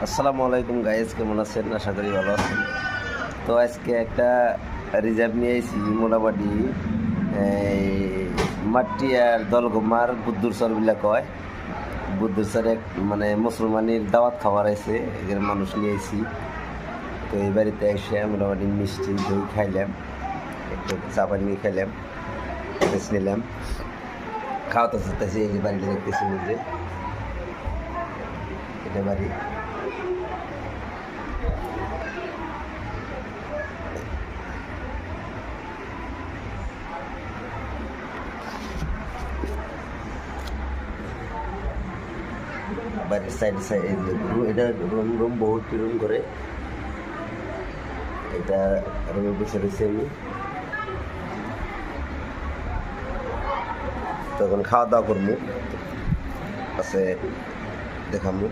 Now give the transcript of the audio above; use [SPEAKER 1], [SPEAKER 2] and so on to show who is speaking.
[SPEAKER 1] আসসালামু আলাইকুম গাইজ, কেমন আছেন? আশা করি ভালো আছেন। তো আজকে একটা রিজার্ভ নিয়ে এসেছি মোটামুটি মাটিয়ার দলগমার বুদ্ধুর চরবিলা কয় বুদ্ধুর চর এক মানে মুসলমানের দাওয়াত খাবার আছে, এখানে মানুষ নিয়ে এসেছি। তো এই বাড়িতে এসে মোটামুটি মিষ্টি দই খাইলাম, একটু চা পানি খাইলাম, রেস্ট নিলাম, খাওয়াতে চাচ্ছি। এই যে বাড়িটা দেখতেছি, বুঝলে এটা বাড়ি। বাড়ির সাইডে সাইডে এটা রুম রুম বহুত রুম করে, এটা রুমে বসে রয়েছি আমি। তখন খাওয়া দাওয়া করবো, আছে দেখাবো।